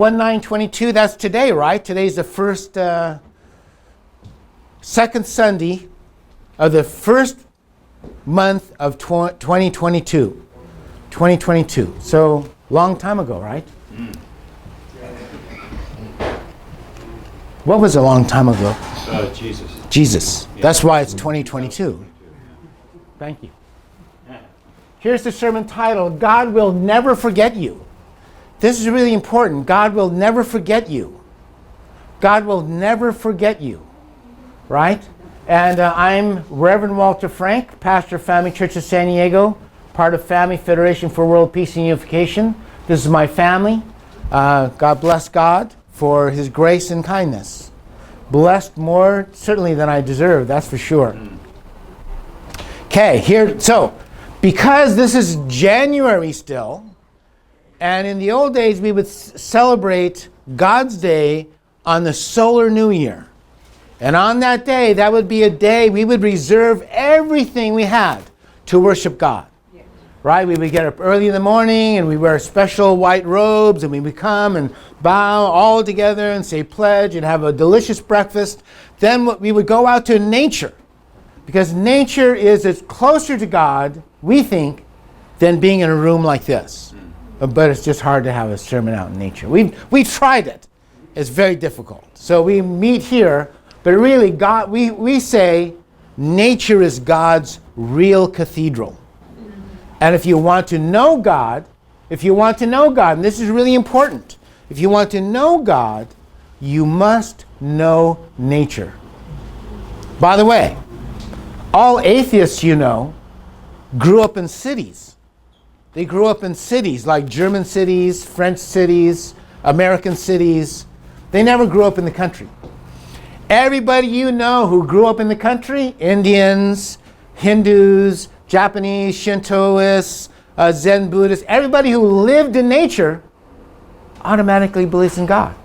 1/9/22, that's today, right? Today's the first, second Sunday of the first month of 2022. 2022. So, long time ago, right? What was a long time ago? Jesus. Jesus. Yeah. That's why it's 2022. Thank you. Here's the sermon title, God Will Never Forget You. This is really important. God will never forget you. God will never forget you. Right? And I'm Reverend Walter Frank, pastor of Family Church of San Diego, part of Family Federation for World Peace and Unification. This is my family. God bless God for his grace and kindness. Blessed more certainly than I deserve, that's for sure. Okay, so because this is January still, and in the old days we would celebrate God's Day on the solar new year. And on that day, that would be a day we would reserve everything we had to worship God. Yes. Right? We would get up early in the morning and we wear special white robes and we would come and bow all together and say pledge and have a delicious breakfast. Then we would go out to nature, because nature is as closer to God, we think, than being in a room like this. But it's just hard to have a sermon out in nature. We've tried it. It's very difficult. So we meet here, but really God, we say nature is God's real cathedral. And if you want to know God, and this is really important, if you want to know God, you must know nature. By the way, all atheists you know grew up in cities. They grew up in cities like German cities, French cities, American cities. They never grew up in the country. Everybody you know who grew up in the country, Indians, Hindus, Japanese, Shintoists, Zen Buddhists, everybody who lived in nature automatically believes in God.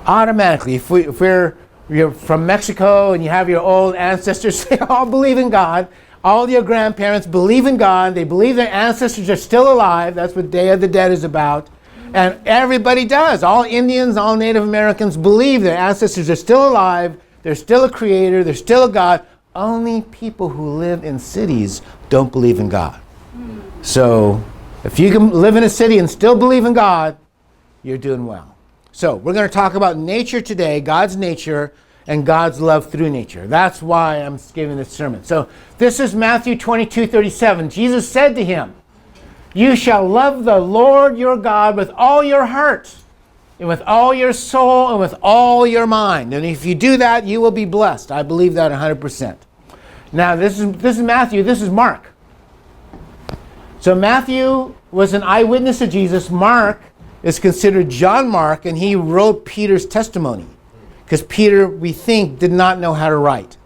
Automatically. If you're from Mexico and you have your old ancestors, they all believe in God. All your grandparents believe in God. They believe their ancestors are still alive. That's what Day of the Dead is about. And everybody does. All Indians, all Native Americans believe their ancestors are still alive. There's still a creator. There's still a God. Only people who live in cities don't believe in God. So if you can live in a city and still believe in God, you're doing well. So we're going to talk about nature today, God's nature, and God's love through nature. That's why I'm giving this sermon. So this is Matthew 22:37. Jesus said to him, "You shall love the Lord your God with all your heart, and with all your soul, and with all your mind. And if you do that, you will be blessed." I believe that 100%. Now this is Matthew, this is Mark. So Matthew was an eyewitness of Jesus. Mark is considered John Mark, and he wrote Peter's testimony. Because Peter, we think, did not know how to write.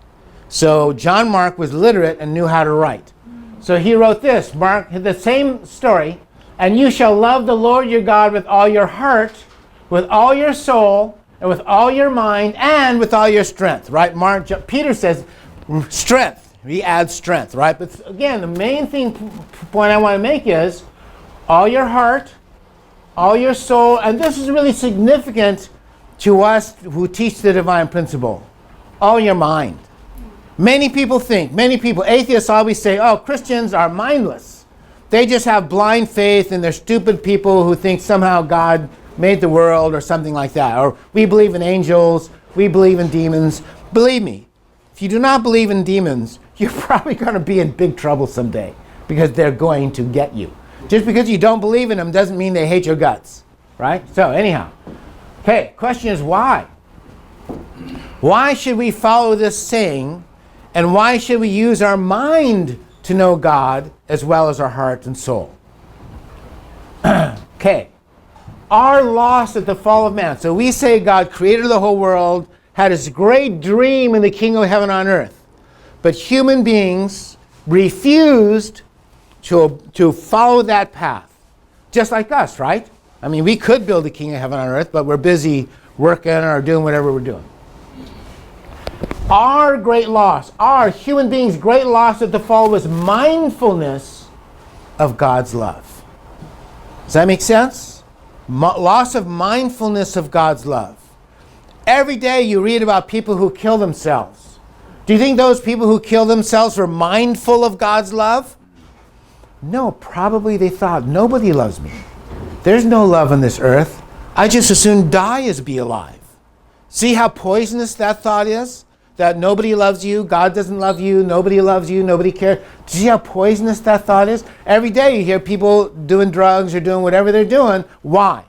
So John Mark was literate and knew how to write. So he wrote this, Mark, the same story, "And you shall love the Lord your God with all your heart, with all your soul, and with all your mind, and with all your strength." Right? Peter says strength. He adds strength, right? But again, the main point I want to make is all your heart, all your soul, and this is really significant to us who teach the divine principle, all your mind. Many people, atheists always say, oh, Christians are mindless. They just have blind faith and they're stupid people who think somehow God made the world or something like that. Or we believe in angels, we believe in demons. Believe me, if you do not believe in demons, you're probably going to be in big trouble someday because they're going to get you. Just because you don't believe in them doesn't mean they hate your guts, right? So anyhow. Okay, question is why? Why should we follow this saying, and why should we use our mind to know God as well as our heart and soul? Okay, are lost at the fall of man. So we say God created the whole world, had this great dream in the kingdom of heaven on earth, but human beings refused to follow that path, just like us, right? I mean, we could build the kingdom of heaven on earth, but we're busy working or doing whatever we're doing. Our great loss, our human beings' great loss at the fall was mindfulness of God's love. Does that make sense? Loss of mindfulness of God's love. Every day you read about people who kill themselves. Do you think those people who kill themselves were mindful of God's love? No, probably they thought, nobody loves me. There's no love on this earth. I just as soon die as be alive. See how poisonous that thought is? That nobody loves you, God doesn't love you, nobody loves you, nobody cares. Do you see how poisonous that thought is? Every day you hear people doing drugs or doing whatever they're doing. Why?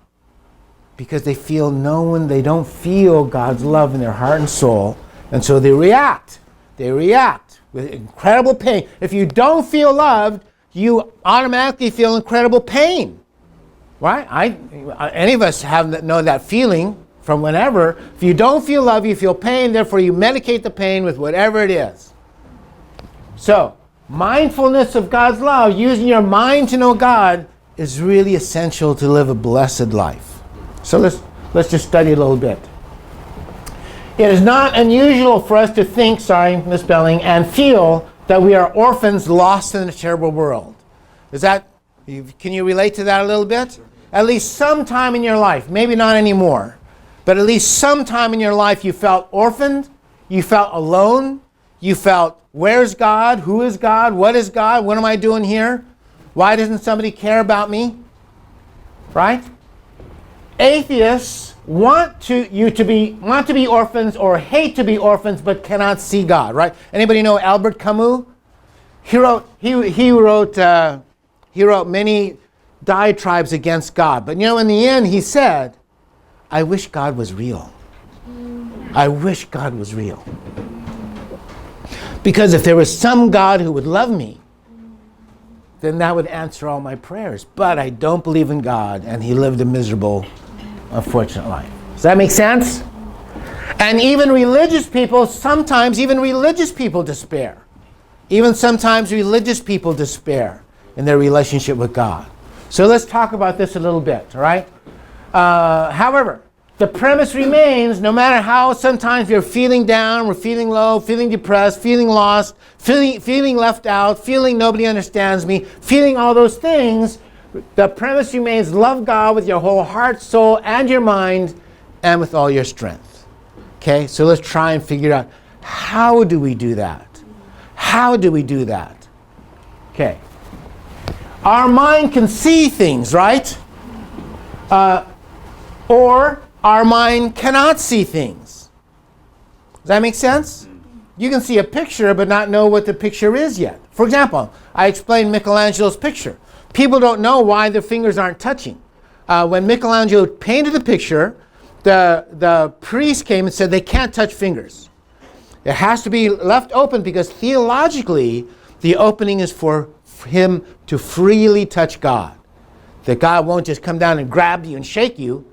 Because they feel they don't feel God's love in their heart and soul, and so they react. They react with incredible pain. If you don't feel loved, you automatically feel incredible pain. Right? Any of us know that feeling from whenever. If you don't feel love, you feel pain, therefore you medicate the pain with whatever it is. So, mindfulness of God's love, using your mind to know God, is really essential to live a blessed life. So let's just study a little bit. It is not unusual for us to think, misspelling, and feel that we are orphans lost in a terrible world. Can you relate to that a little bit? At least sometime in your life, maybe not anymore, but at least sometime in your life you felt orphaned, you felt alone, you felt, where's God? Who is God? What is God? What am I doing here? Why doesn't somebody care about me? Right? Atheists want to be orphans or hate to be orphans but cannot see God, right? Anybody know Albert Camus? He wrote many diatribes against God, but in the end he said, I wish God was real. I wish God was real. Because if there was some God who would love me, then that would answer all my prayers. But I don't believe in God, and he lived a miserable, unfortunate life. Does that make sense? And even religious people despair. Even sometimes religious people despair in their relationship with God. So let's talk about this a little bit, all right? However, the premise remains, no matter how sometimes you're feeling down, we're feeling low, feeling depressed, feeling lost, feeling left out, feeling nobody understands me, feeling all those things, the premise remains, love God with your whole heart, soul, and your mind, and with all your strength. Okay, so let's try and figure out, how do we do that? How do we do that? Okay. Our mind can see things, right? Or our mind cannot see things. Does that make sense? You can see a picture but not know what the picture is yet. For example, I explained Michelangelo's picture. People don't know why their fingers aren't touching. When Michelangelo painted the picture, the priest came and said they can't touch fingers. It has to be left open because theologically the opening is for him to freely touch God. That God won't just come down and grab you and shake you.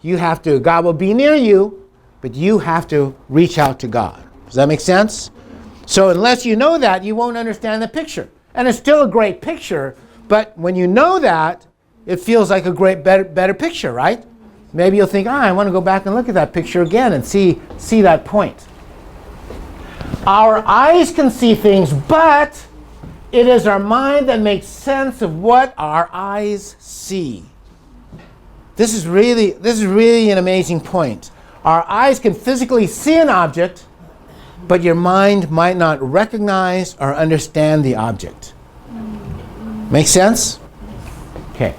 God will be near you, but you have to reach out to God. Does that make sense? So unless you know that, you won't understand the picture. And it's still a great picture, but when you know that, it feels like a better picture, right? Maybe you'll think, I want to go back and look at that picture again and see that point. Our eyes can see things, but it is our mind that makes sense of what our eyes see. This is really an amazing point. Our eyes can physically see an object, but your mind might not recognize or understand the object. Make sense? Okay.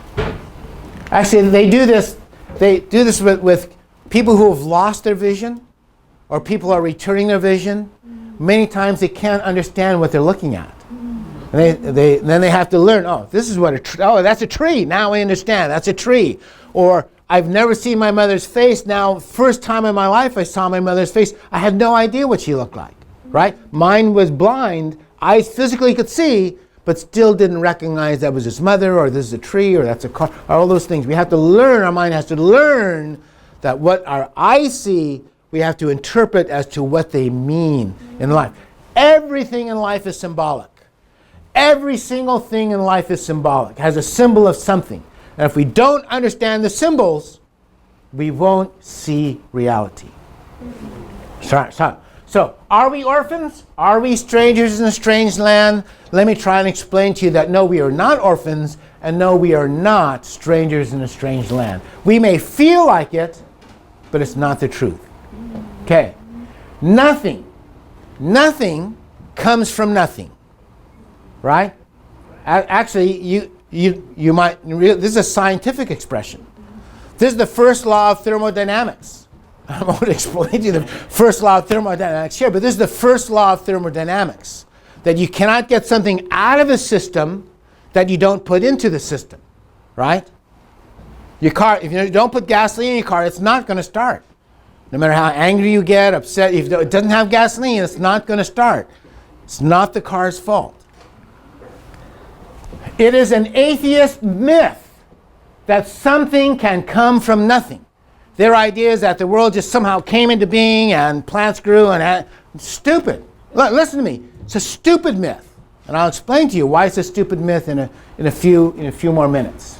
Actually, they do this with people who have lost their vision, or people who are returning their vision. Many times they can't understand what they're looking at. And then they have to learn, that's a tree. Now I understand, that's a tree. Or I've never seen my mother's face. Now, first time in my life I saw my mother's face. I had no idea what she looked like, right? Mine was blind. Eyes physically could see, but still didn't recognize that was his mother, or this is a tree, or that's a car, or all those things. We have to learn, our mind has to learn that what our eyes see, we have to interpret as to what they mean in life. Everything in life is symbolic. Every single thing in life is symbolic, has a symbol of something. And if we don't understand the symbols, we won't see reality. So So, are we orphans? Are we strangers in a strange land? Let me try and explain to you that no, we are not orphans, and no, we are not strangers in a strange land. We may feel like it, but it's not the truth. Okay. Nothing comes from nothing. Right? Actually, you might, this is a scientific expression. This is the first law of thermodynamics. I won't explain to you the first law of thermodynamics here, but this is the first law of thermodynamics. That you cannot get something out of a system that you don't put into the system. Right? Your car, if you don't put gasoline in your car, it's not going to start. No matter how angry you get, upset, if it doesn't have gasoline, it's not going to start. It's not the car's fault. It is an atheist myth that something can come from nothing. Their idea is that the world just somehow came into being and plants grew and stupid. Listen to me. It's a stupid myth. And I'll explain to you why it's a stupid myth in a few more minutes.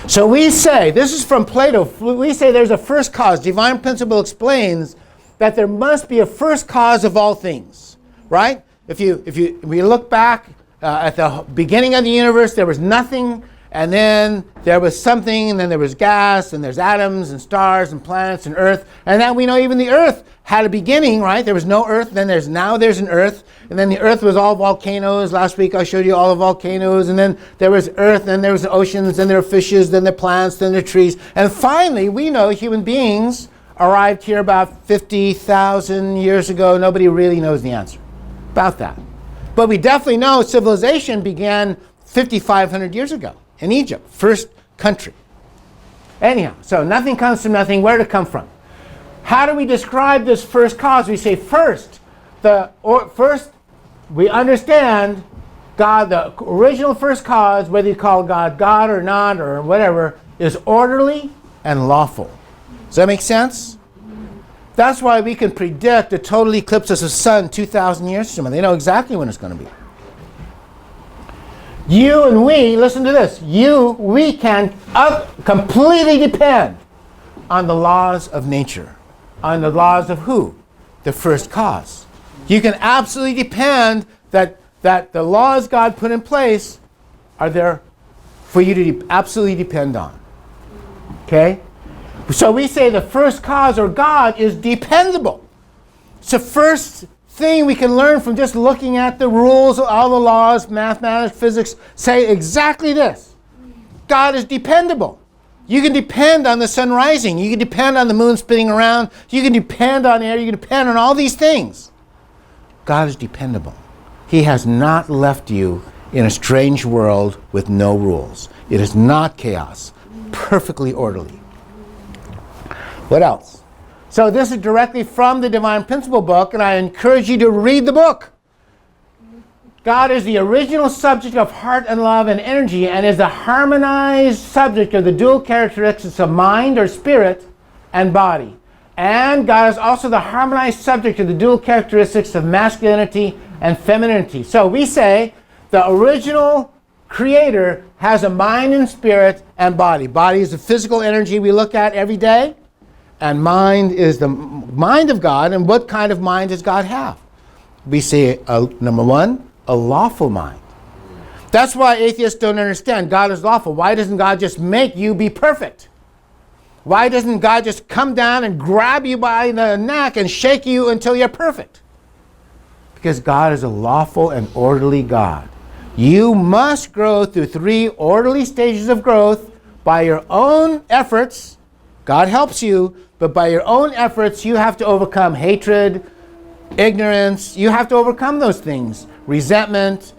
So we say, this is from Plato, we say there's a first cause. Divine principle explains that there must be a first cause of all things. Right? If we look back at the beginning of the universe, there was nothing. And then there was something, and then there was gas, and there's atoms, and stars, and planets, and Earth. And now we know even the Earth had a beginning, right? There was no Earth, then there's an Earth. And then the Earth was all volcanoes. Last week I showed you all the volcanoes. And then there was Earth, then there was the oceans, then there were fishes, then the plants, then the trees. And finally, we know human beings arrived here about 50,000 years ago. Nobody really knows the answer about that. But we definitely know civilization began 5,500 years ago. In Egypt, first country. Anyhow, so nothing comes from nothing. Where did it come from? How do we describe this first cause? We say first we understand God, the original first cause, whether you call God God or not or whatever, is orderly and lawful. Does that make sense? That's why we can predict a total eclipse of the sun 2,000 years from now. They know exactly when it's going to be. You and we, listen to this, we can completely depend on the laws of nature. On the laws of who? The first cause. You can absolutely depend that the laws God put in place are there for you to absolutely depend on. Okay? So we say the first cause, or God, is dependable. It's the first thing we can learn from just looking at the rules, all the laws, mathematics, physics, say exactly this. God is dependable. You can depend on the sun rising. You can depend on the moon spinning around. You can depend on air. You can depend on all these things. God is dependable. He has not left you in a strange world with no rules. It is not chaos. Perfectly orderly. What else? So this is directly from the Divine Principle book, and I encourage you to read the book. God is the original subject of heart and love and energy, and is the harmonized subject of the dual characteristics of mind or spirit and body. And God is also the harmonized subject of the dual characteristics of masculinity and femininity. So we say the original creator has a mind and spirit and body. Body is the physical energy we look at every day. And mind is the mind of God. And what kind of mind does God have? We say, number one, a lawful mind. That's why atheists don't understand. God is lawful. Why doesn't God just make you be perfect? Why doesn't God just come down and grab you by the neck and shake you until you're perfect? Because God is a lawful and orderly God. You must grow through 3 orderly stages of growth by your own efforts. God helps you, but by your own efforts, you have to overcome hatred, ignorance. You have to overcome those things. Resentment,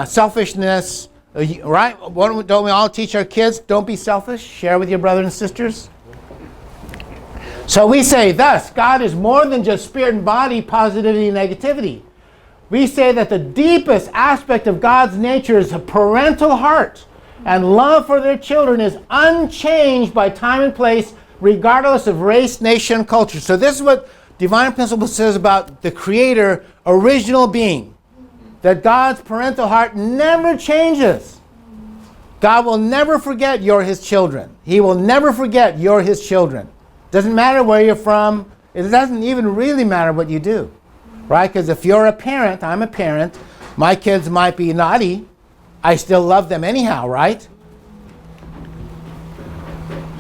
selfishness, right? Don't we all teach our kids, don't be selfish, share with your brothers and sisters? So we say, thus, God is more than just spirit and body, positivity and negativity. We say that the deepest aspect of God's nature is a parental heart, and love for their children is unchanged by time and place, regardless of race, nation, and culture. So this is what Divine Principle says about the Creator, original being. That God's parental heart never changes. God will never forget you're His children. He will never forget you're His children. Doesn't matter where you're from. It doesn't even really matter what you do, right? Because if you're a parent, I'm a parent, my kids might be naughty, I still love them anyhow, right?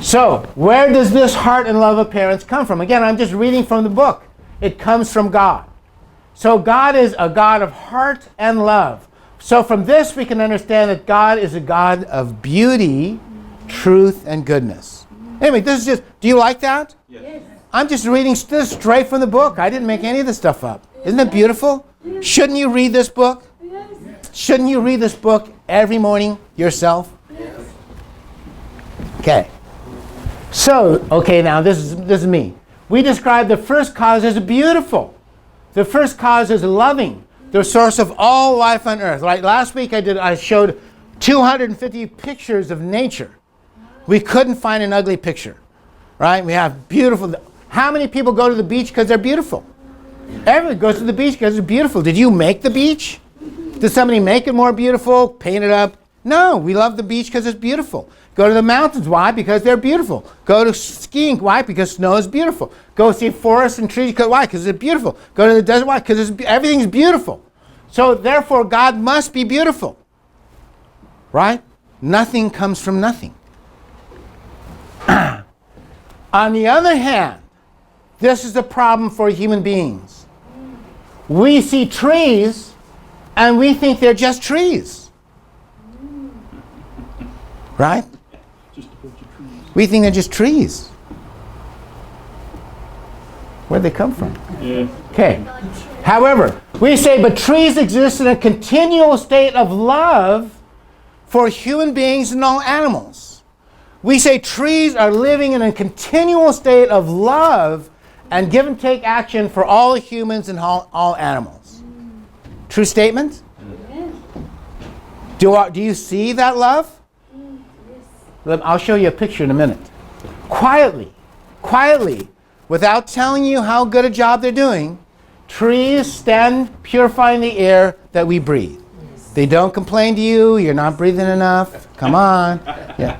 So, where does this heart and love of parents come from? Again, I'm just reading from the book. It comes from God. So God is a God of heart and love. So from this we can understand that God is a God of beauty, truth, and goodness. Anyway, this is just, do you like that? Yes. I'm just reading this straight from the book. I didn't make any of this stuff up. Isn't it beautiful? Shouldn't you read this book? Yes. Shouldn't you read this book every morning yourself? Yes. Okay. So, okay, now this is me. We describe the first cause as beautiful. The first cause is loving, the source of all life on earth. Right? Last week I showed 250 pictures of nature. We couldn't find an ugly picture. Right? We have beautiful. How many people go to the beach because they're beautiful? Everyone goes to the beach because it's beautiful. Did you make the beach? Did somebody make it more beautiful, paint it up? No, we love the beach because it's beautiful. Go to the mountains. Why? Because they're beautiful. Go to skiing. Why? Because snow is beautiful. Go see forests and trees. Why? Because it's beautiful. Go to the desert. Why? Because everything's beautiful. So therefore, God must be beautiful. Right? Nothing comes from nothing. On the other hand, this is the problem for human beings. We see trees and we think they're just trees. Right? We think they're just trees. Where'd they come from? Yeah. Okay. However, we say, but trees exist in a continual state of love for human beings and all animals. We say trees are living in a continual state of love and give and take action for all humans and all animals. True statement? Do you see that love? I'll show you a picture in a minute. Quietly, without telling you how good a job they're doing, trees stand purifying the air that we breathe. They don't complain to you, you're not breathing enough. Come on. Yeah.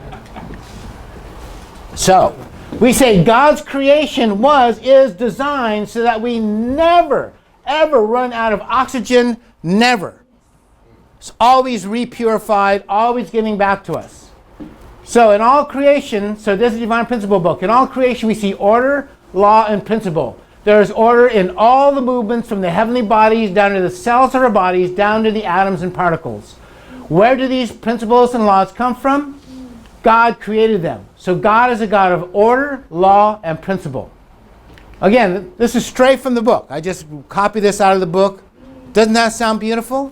So, we say God's creation is designed so that we never, ever run out of oxygen, never. It's always repurified, always giving back to us. So in all creation, so this is the Divine Principle book. In all creation we see order, law, and principle. There is order in all the movements from the heavenly bodies down to the cells of our bodies, down to the atoms and particles. Where do these principles and laws come from? God created them. So God is a God of order, law, and principle. Again, this is straight from the book. I just copied this out of the book. Doesn't that sound beautiful?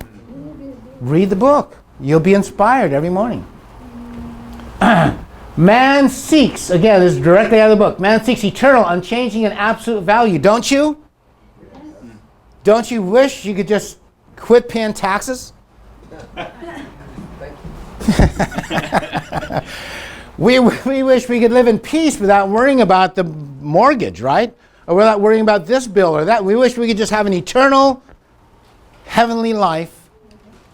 Read the book. You'll be inspired every morning. Man seeks, again, this is directly out of the book, man seeks eternal, unchanging, and absolute value. Don't you? Yes. Don't you wish you could just quit paying taxes? we wish we could live in peace without worrying about the mortgage, right? Or without worrying about this bill or that. We wish we could just have an eternal, heavenly life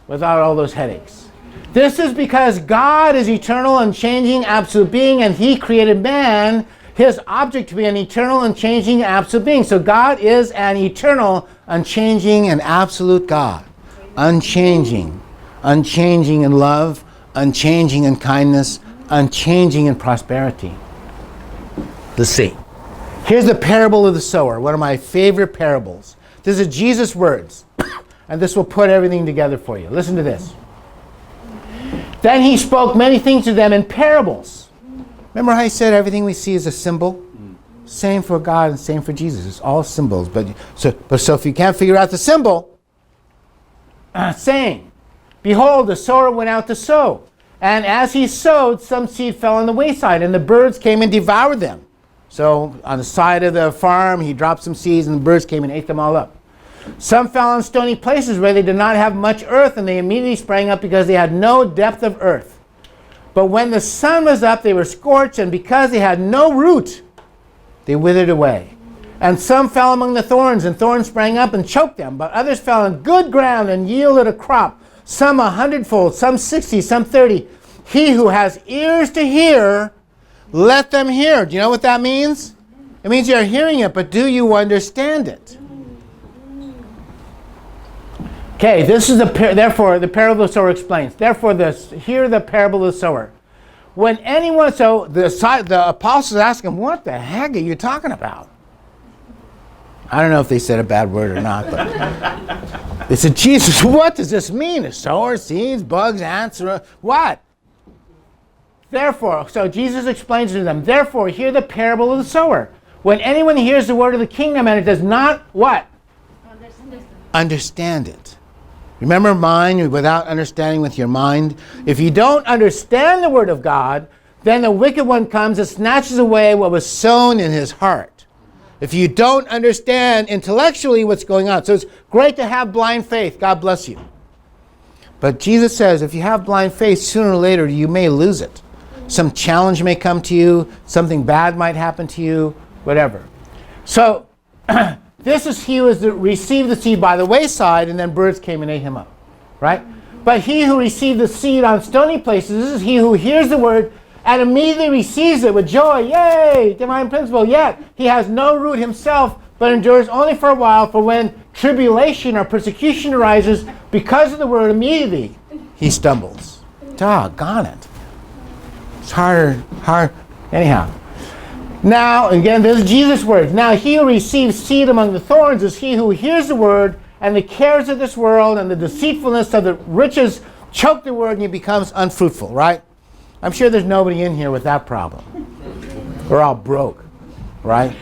without all those headaches. This is because God is eternal, unchanging, absolute being, and He created man, His object, to be an eternal, unchanging, absolute being. So God is an eternal, unchanging, and absolute God. Unchanging. Unchanging in love, unchanging in kindness, unchanging in prosperity. Let's see. Here's the parable of the sower, one of my favorite parables. This is Jesus' words, and this will put everything together for you. Listen to this. Then he spoke many things to them in parables. Remember how he said everything we see is a symbol? Same for God and same for Jesus. It's all symbols. But if you can't figure out the symbol, saying, behold, the sower went out to sow. And as he sowed, some seed fell on the wayside, and the birds came and devoured them. So on the side of the farm, he dropped some seeds, and the birds came and ate them all up. Some fell on stony places where they did not have much earth, and they immediately sprang up because they had no depth of earth. But when the sun was up, they were scorched, and because they had no root, they withered away. And some fell among the thorns, and thorns sprang up and choked them. But others fell on good ground and yielded a crop, some 100-fold, some 60, some 30. He who has ears to hear, let them hear. Do you know what that means? It means you're hearing it, but do you understand it? Okay, this is therefore the parable of the sower explains. Therefore, hear the parable of the sower. When anyone, so the apostles ask him, what the heck are you talking about? I don't know if they said a bad word or not, but they said, Jesus, what does this mean? A sower, seeds, bugs, ants, what? Therefore, so Jesus explains to them, therefore, hear the parable of the sower. When anyone hears the word of the kingdom and it does not, what? Understand it. Remember mind, without understanding with your mind. If you don't understand the word of God, then the wicked one comes and snatches away what was sown in his heart. If you don't understand intellectually what's going on. So it's great to have blind faith. God bless you. But Jesus says if you have blind faith, sooner or later you may lose it. Some challenge may come to you. Something bad might happen to you. Whatever. So this is he who has received the seed by the wayside, and then birds came and ate him up. Right? But he who received the seed on stony places, this is he who hears the word and immediately receives it with joy. Yay! Divine principle. Yet he has no root himself, but endures only for a while. For when tribulation or persecution arises because of the word, immediately he stumbles. Doggone it. It's hard. Anyhow. Now, again, this is Jesus' words. Now he who receives seed among the thorns is he who hears the word, and the cares of this world and the deceitfulness of the riches choke the word, and he becomes unfruitful, right? I'm sure there's nobody in here with that problem. We're all broke, right?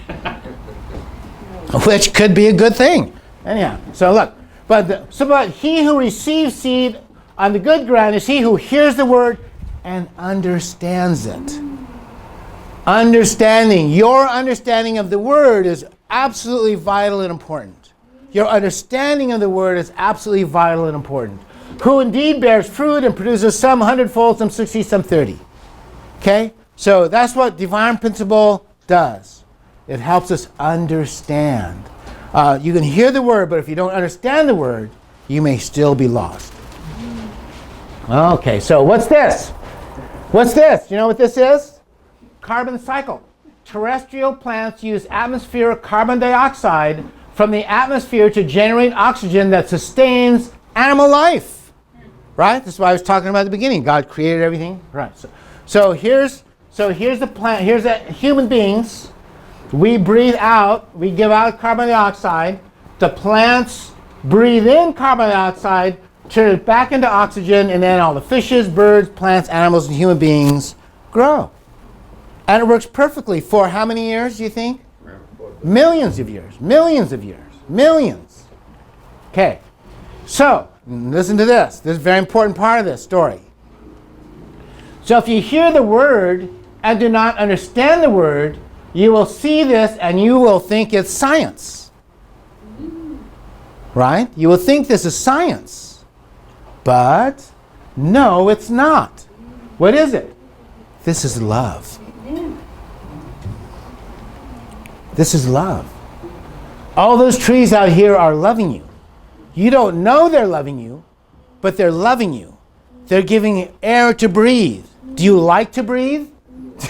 Which could be a good thing. Anyhow, so look. But he who receives seed on the good ground is he who hears the word and understands it. Understanding. Your understanding of the word is absolutely vital and important. Your understanding of the word is absolutely vital and important. Who indeed bears fruit and produces some 100-fold, some 60, some 30. Okay? So that's what divine principle does. It helps us understand. You can hear the word, but if you don't understand the word, you may still be lost. Okay, so what's this? What's this? You know what this is? Carbon cycle. Terrestrial plants use atmospheric carbon dioxide from the atmosphere to generate oxygen that sustains animal life. Right? That's what I was talking about at the beginning. God created everything. Right. So here's the plant. Here's the human beings. We breathe out. We give out carbon dioxide. The plants breathe in carbon dioxide, turn it back into oxygen, and then all the fishes, birds, plants, animals, and human beings grow. And it works perfectly for how many years, do you think? Millions of years. Millions of years. Millions. Okay. So, listen to this. This is a very important part of this story. So if you hear the word and do not understand the word, you will see this and you will think it's science. Right? You will think this is science. But no, it's not. What is it? This is love. This is love. All those trees out here are loving you. You don't know they're loving you, but they're loving you. They're giving air to breathe. Do you like to breathe?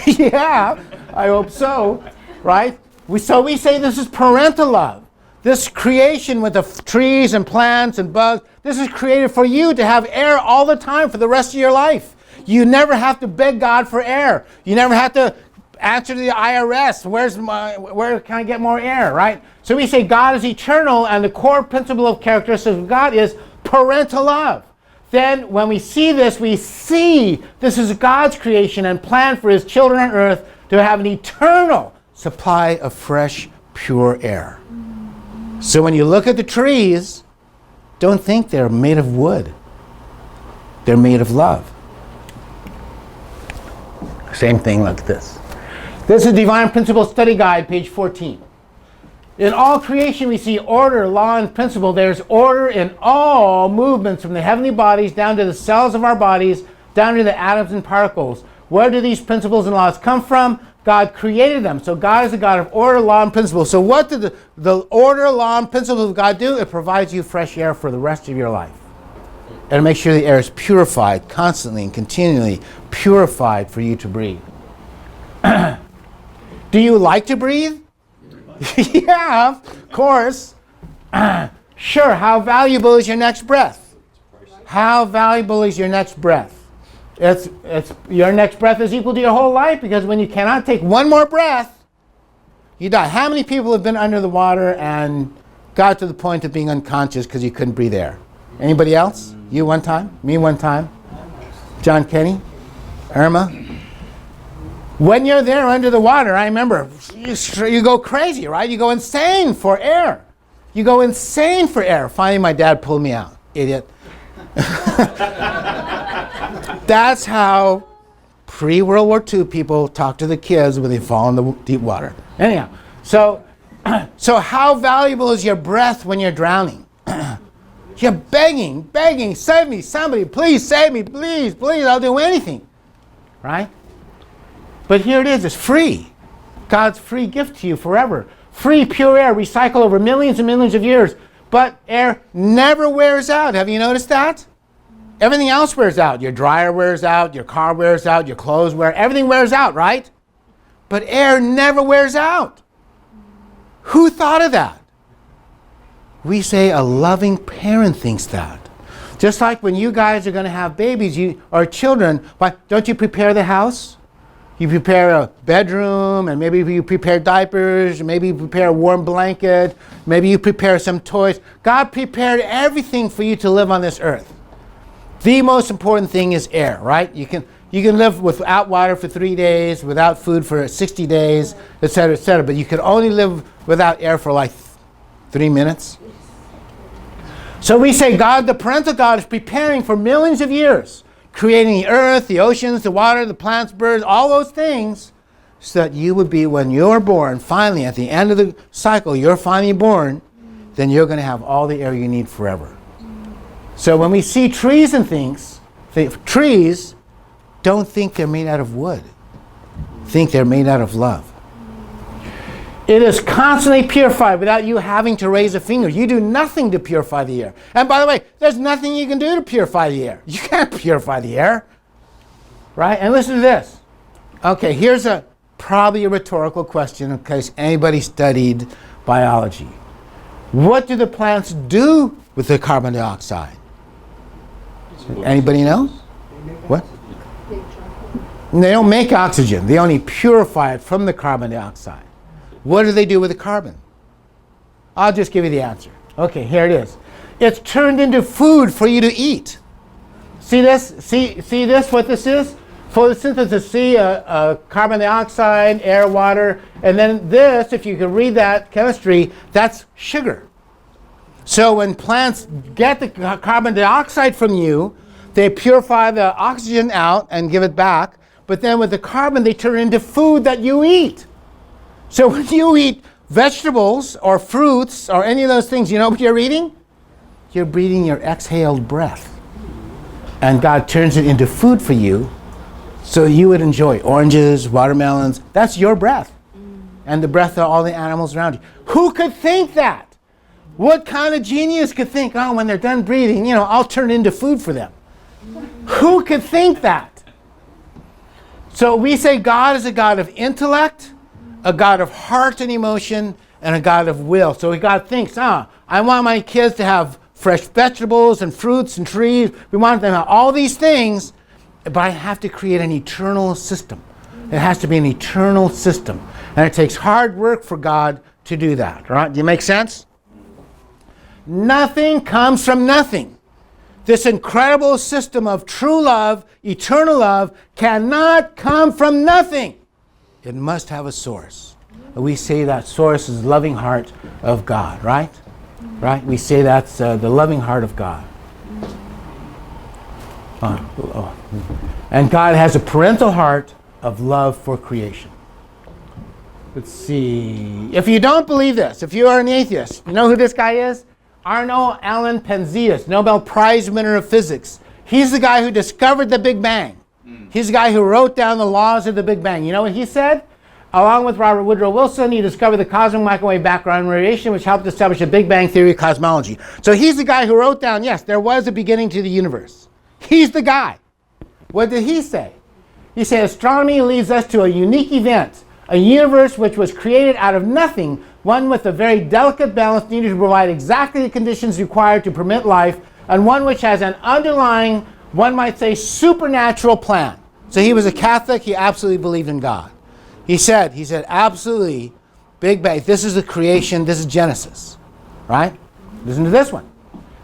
Yeah, I hope so, right? So we say this is parental love. This creation with the trees and plants and bugs, this is created for you to have air all the time for the rest of your life. You never have to beg God for air. You never have to answer to the IRS. Where can I get more air, right? So we say God is eternal, and the core principle of characteristics of God is parental love. Then when we see this, we see this is God's creation and plan for his children on earth to have an eternal supply of fresh, pure air. So when you look at the trees, don't think they're made of wood. They're made of love. Same thing like this. This is Divine Principle Study Guide, page 14. In all creation we see order, law, and principle. There's order in all movements from the heavenly bodies down to the cells of our bodies, down to the atoms and particles. Where do these principles and laws come from? God created them. So God is a God of order, law, and principle. So what do the order, law, and principles of God do? It provides you fresh air for the rest of your life. And it makes sure the air is purified, constantly and continually purified for you to breathe. Do you like to breathe? Yeah, of course. Sure, how valuable is your next breath? How valuable is your next breath? It's your next breath is equal to your whole life, because when you cannot take one more breath, you die. How many people have been under the water and got to the point of being unconscious because you couldn't breathe air? Anybody else? You one time? Me one time? John Kenny? Irma? When you're there under the water, I remember, you go crazy, right? You go insane for air. You go insane for air. Finally, my dad pulled me out. Idiot. That's how pre-World War II people talk to the kids when they fall in the deep water. Anyhow, so how valuable is your breath when you're drowning? You're begging, save me, somebody, please save me, please, I'll do anything. Right? But here it is, it's free. God's free gift to you forever. Free, pure air, recycled over millions and millions of years. But air never wears out. Have you noticed that? Everything else wears out. Your dryer wears out, your car wears out, your clothes wear out. Everything wears out, right? But air never wears out. Who thought of that? We say a loving parent thinks that. Just like when you guys are going to have babies or children, why don't you prepare the house? You prepare a bedroom, and maybe you prepare diapers, maybe you prepare a warm blanket, maybe you prepare some toys. God prepared everything for you to live on this earth. The most important thing is air, right? You can live without water for 3 days, without food for 60 days, etc., but you can only live without air for like 3 minutes. So we say God, the parental God, is preparing for millions of years, creating the earth, the oceans, the water, the plants, birds, all those things, so that you would be, when you're born, finally, at the end of the cycle, you're finally born, then you're going to have all the air you need forever. So when we see trees and things, trees, don't think they're made out of wood. Think they're made out of love. It is constantly purified without you having to raise a finger. You do nothing to purify the air. And by the way, there's nothing you can do to purify the air. You can't purify the air. Right? And listen to this. Okay, here's probably a rhetorical question in case anybody studied biology. What do the plants do with the carbon dioxide? Anybody know? What? They don't make oxygen. They only purify it from the carbon dioxide. What do they do with the carbon? I'll just give you the answer. Okay, here it is. It's turned into food for you to eat. See this? See this, what this is? Photosynthesis, see carbon dioxide, air, water, and then this, if you can read that chemistry, that's sugar. So when plants get the carbon dioxide from you, they purify the oxygen out and give it back, but then with the carbon, they turn it into food that you eat. So when you eat vegetables or fruits or any of those things, you know what you're eating? You're breathing your exhaled breath. And God turns it into food for you so you would enjoy oranges, watermelons. That's your breath. And the breath of all the animals around you. Who could think that? What kind of genius could think, oh, when they're done breathing, I'll turn into food for them? Who could think that? So we say God is a God of intellect, a God of heart and emotion, and a God of will. So God thinks, I want my kids to have fresh vegetables and fruits and trees. We want them to have all these things, but I have to create an eternal system. It has to be an eternal system. And it takes hard work for God to do that. Right? Do you make sense? Nothing comes from nothing. This incredible system of true love, eternal love, cannot come from nothing. It must have a source. And we say that source is the loving heart of God, right? Right? We say that's the loving heart of God. And God has a parental heart of love for creation. Let's see. If you don't believe this, if you are an atheist, you know who this guy is? Arno Allen Penzias, Nobel Prize winner of physics. He's the guy who discovered the Big Bang. He's the guy who wrote down the laws of the Big Bang. You know what he said? Along with Robert Woodrow Wilson, he discovered the cosmic microwave background radiation, which helped establish the Big Bang theory of cosmology. So he's the guy who wrote down, yes, there was a beginning to the universe. He's the guy. What did he say? He said, astronomy leads us to a unique event, a universe which was created out of nothing one with a very delicate balance needed to provide exactly the conditions required to permit life, and one which has an underlying, one might say, supernatural plan. So he was a Catholic. He absolutely believed in God. He said absolutely, Big Bang, this is the creation, this is Genesis, right? Listen to this one.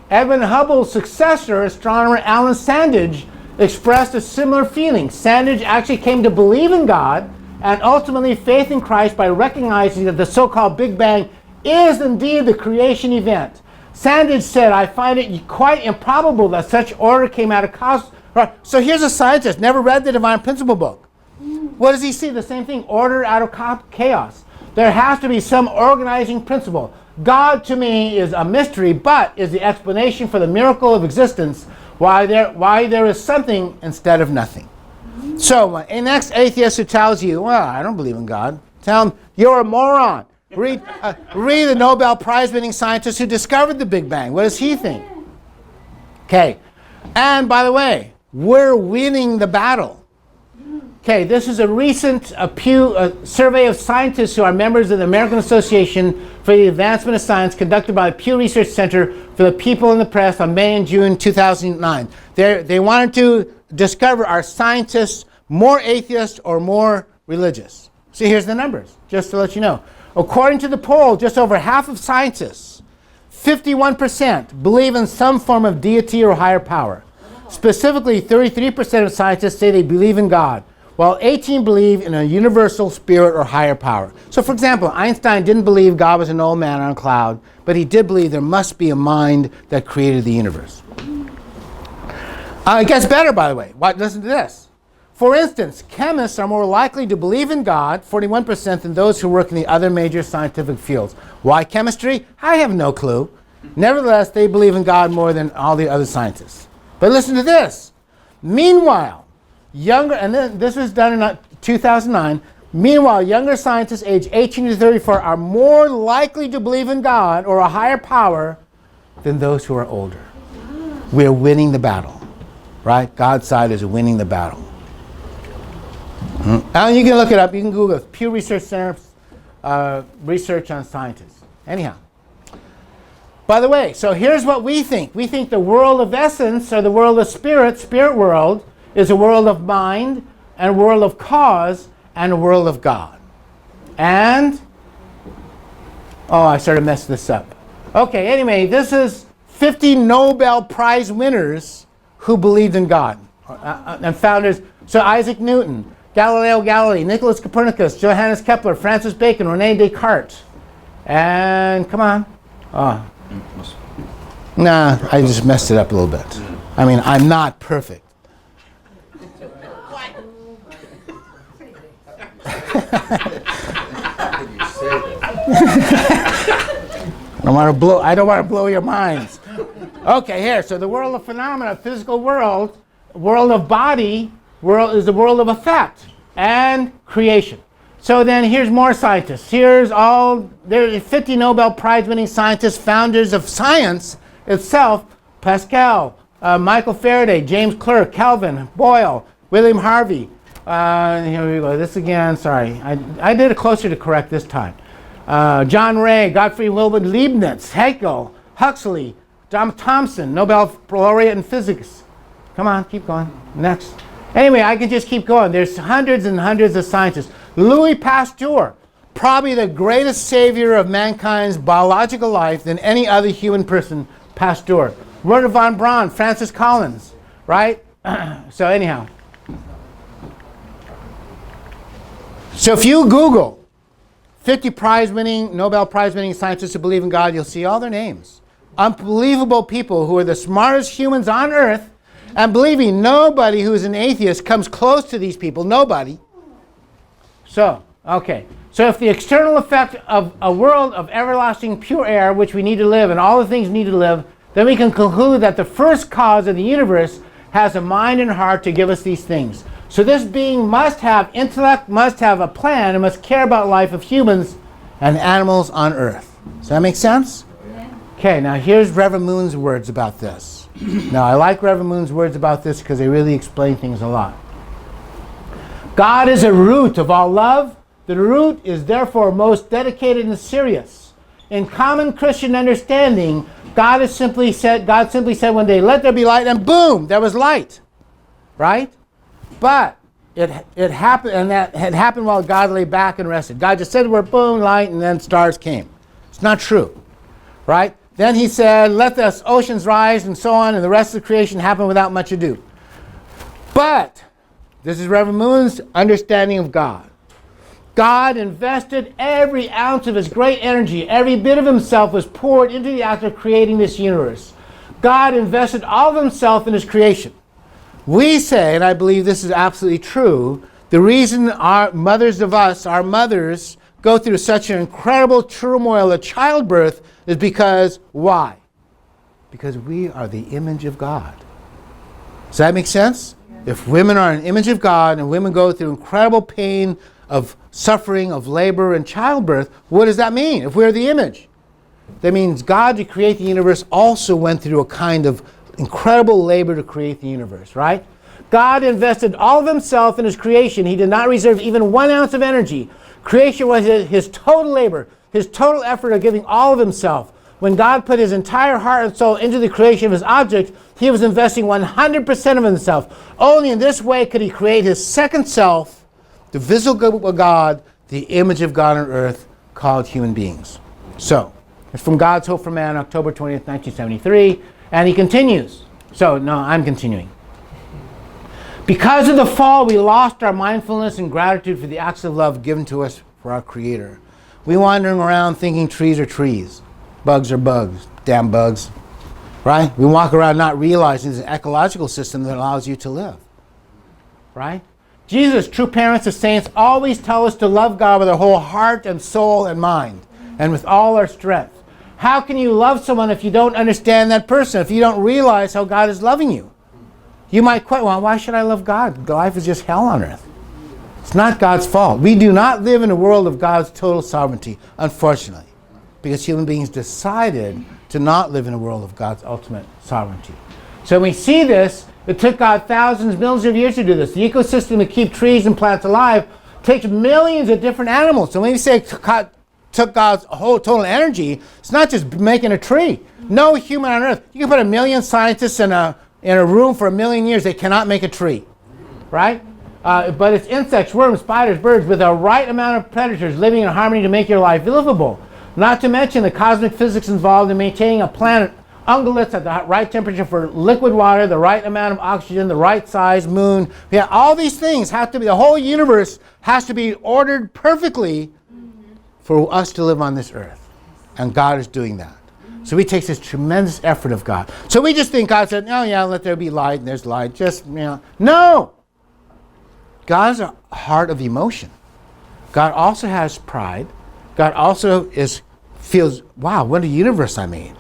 Edwin Hubble's successor, astronomer Alan Sandage, expressed a similar feeling. Sandage actually came to believe in God and ultimately faith in Christ by recognizing that the so-called Big Bang is indeed the creation event. Sandage said, I find it quite improbable that such order came out of cosmos. So here's a scientist, never read the Divine Principle book. What does he see? The same thing, order out of chaos. There has to be some organizing principle. God to me is a mystery, but is the explanation for the miracle of existence, why there is something instead of nothing. So a next atheist who tells you, well, I don't believe in God, tell him, you're a moron. Read the Nobel Prize-winning scientist who discovered the Big Bang. What does he think? Okay, and by the way, we're winning the battle. Okay, this is a recent Pew survey of scientists who are members of the American Association for the Advancement of Science, conducted by the Pew Research Center for the People in the Press on May and June 2009. They wanted to discover, are scientists more atheist or more religious? So here's the numbers, just to let you know. According to the poll, just over half of scientists, 51%, believe in some form of deity or higher power. Specifically, 33% of scientists say they believe in God, while 18% believe in a universal spirit or higher power. So for example, Einstein didn't believe God was an old man on a cloud, but he did believe there must be a mind that created the universe. It gets better, by the way. Listen to this. For instance, chemists are more likely to believe in God, 41%, than those who work in the other major scientific fields. Why chemistry? I have no clue. Nevertheless, they believe in God more than all the other scientists. But listen to this. Meanwhile, this was done in 2009. Meanwhile, younger scientists aged 18 to 34 are more likely to believe in God or a higher power than those who are older. We're winning the battle, right? God's side is winning the battle. And you can look it up. You can Google it. Pew Research Center, research on scientists. Anyhow. By the way, so here's what we think. We think the world of essence, or the world of spirit world, is a world of mind, and a world of cause, and a world of God. And, I sort of messed this up. Okay, anyway, this is 50 Nobel Prize winners who believed in God, and founders. So Isaac Newton, Galileo Galilei, Nicholas Copernicus, Johannes Kepler, Francis Bacon, René Descartes. And, come on. Nah, I just messed it up a little bit. I mean, I'm not perfect. I don't want to blow your minds. Okay, here. So the world of phenomena, physical world of body, is the world of effect and creation. So then here's more scientists. There's 50 Nobel Prize-winning scientists, founders of science itself: Pascal, Michael Faraday, James Clerk, Kelvin, Boyle, William Harvey. Here we go. This again. Sorry, I did it closer to correct this time. John Ray, Gottfried Wilhelm Leibniz, Haeckel, Huxley, John Thomson, Nobel laureate in physics. Come on, keep going. Next. Anyway, I can just keep going. There's hundreds and hundreds of scientists. Louis Pasteur, probably the greatest savior of mankind's biological life than any other human person, Pasteur. Werner von Braun, Francis Collins, right? So anyhow. So if you Google 50 Nobel Prize-winning scientists who believe in God, you'll see all their names. Unbelievable people who are the smartest humans on earth, and believe me, nobody who's an atheist comes close to these people. Nobody. So, okay. So if the external effect of a world of everlasting pure air, which we need to live, and all the things need to live, then we can conclude that the first cause of the universe has a mind and heart to give us these things. So this being must have intellect, must have a plan, and must care about life of humans and animals on earth. Does that make sense? Okay, now here's Reverend Moon's words about this. Now, I like Reverend Moon's words about this because they really explain things a lot. God is a root of all love, The root is therefore most dedicated and serious. In common Christian understanding, God simply said one day, let there be light, and boom, there was light. Right? But it happened, and that had happened while God lay back and rested. God just said the word, boom, light, and then stars came. It's not true. Right? Then he said, let the oceans rise, and so on, and the rest of the creation happened without much ado. But this is Reverend Moon's understanding of God. God invested every ounce of his great energy. Every bit of himself was poured into the act of creating this universe. God invested all of himself in his creation. We say, and I believe this is absolutely true, the reason our mothers, go through such an incredible turmoil of childbirth is because, why? Because we are the image of God. Does that make sense? If women are an image of God and women go through incredible pain of suffering, of labor and childbirth, what does that mean if we're the image? That means God, to create the universe, also went through a kind of incredible labor to create the universe, right? God invested all of himself in his creation. He did not reserve even 1 ounce of energy. Creation was his total labor, his total effort of giving all of himself. When God put his entire heart and soul into the creation of his object, he was investing 100% of himself. Only in this way could he create his second self, the visible God, the image of God on earth, called human beings. So, it's from God's Hope for Man, October 20th, 1973. And he continues. So, no, I'm continuing. Because of the fall, we lost our mindfulness and gratitude for the acts of love given to us for our Creator. We wandering around thinking trees are trees, bugs are bugs, damn bugs, right? We walk around not realizing there's an ecological system that allows you to live, right? Jesus, true parents of saints, always tell us to love God with our whole heart and soul and mind, and with all our strength. How can you love someone if you don't understand that person, if you don't realize how God is loving you? You might quite, well, why should I love God? Life is just hell on earth. It's not God's fault. We do not live in a world of God's total sovereignty, unfortunately, because human beings decided to not live in a world of God's ultimate sovereignty. So when we see this, it took God thousands, millions of years to do this. The ecosystem to keep trees and plants alive takes millions of different animals. So when we say took God's whole total energy, it's not just making a tree. No human on earth. You can put 1 million scientists in a room for 1 million years, they cannot make a tree, right? But it's insects, worms, spiders, birds with the right amount of predators living in harmony to make your life livable. Not to mention the cosmic physics involved in maintaining a planet ungulates at the right temperature for liquid water, the right amount of oxygen, the right size, moon. Yeah, all these things have to be, the whole universe has to be ordered perfectly for us to live on this earth. And God is doing that. So he takes this tremendous effort of God. So we just think God said, oh yeah, let there be light, and there's light. Just, No! God has a heart of emotion. God also has pride. God also feels, wow, what a universe I made.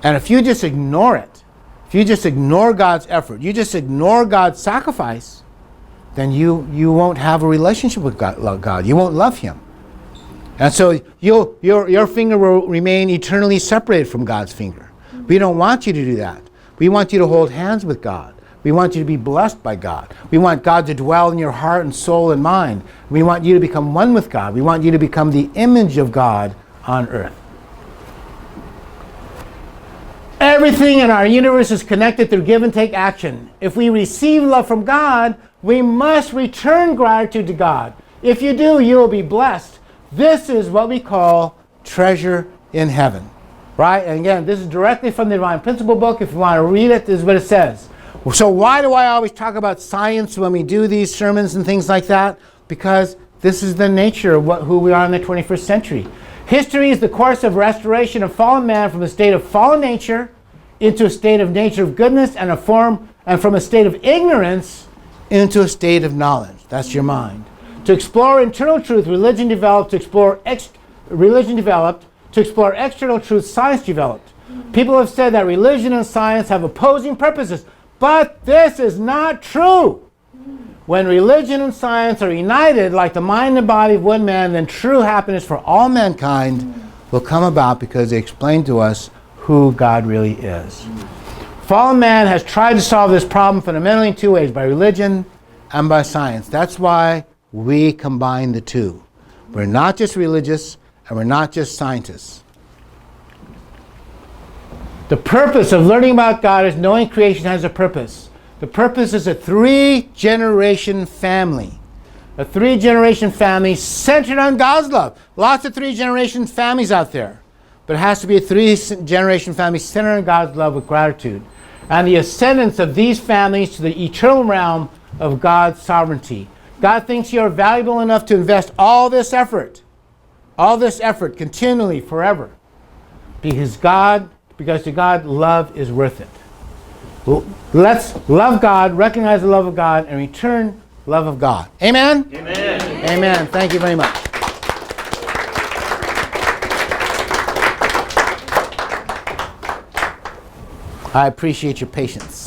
And if you just ignore it, if you just ignore God's effort, you just ignore God's sacrifice, then you won't have a relationship with God. You won't love him. And so your finger will remain eternally separated from God's finger. We don't want you to do that. We want you to hold hands with God. We want you to be blessed by God. We want God to dwell in your heart and soul and mind. We want you to become one with God. We want you to become the image of God on earth. Everything in our universe is connected through give and take action. If we receive love from God, we must return gratitude to God. If you do, you will be blessed. This is what we call treasure in heaven. Right? And again, this is directly from the Divine Principle book. If you want to read it, this is what it says. So why do I always talk about science when we do these sermons and things like that? Because this is the nature of who we are in the 21st century. History is the course of restoration of fallen man from a state of fallen nature into a state of nature of goodness and from a state of ignorance into a state of knowledge. That's your mind. To explore internal truth, religion developed. To explore external truth, science developed. People have said that religion and science have opposing purposes, but this is not true. When religion and science are united like the mind and body of one man, then true happiness for all mankind will come about because they explain to us who God really is. Fallen man has tried to solve this problem fundamentally in two ways, by religion and by science. That's why we combine the two. We're not just religious, and we're not just scientists. The purpose of learning about God is knowing creation has a purpose. The purpose is a 3-generation family. A 3-generation family centered on God's love. Lots of 3-generation families out there. But it has to be a 3-generation family centered on God's love with gratitude. And the ascendance of these families to the eternal realm of God's sovereignty. God thinks you are valuable enough to invest all this effort continually, forever. Because to God, love is worth it. Let's love God, recognize the love of God, and return love of God. Amen? Amen. Amen. Thank you very much. I appreciate your patience.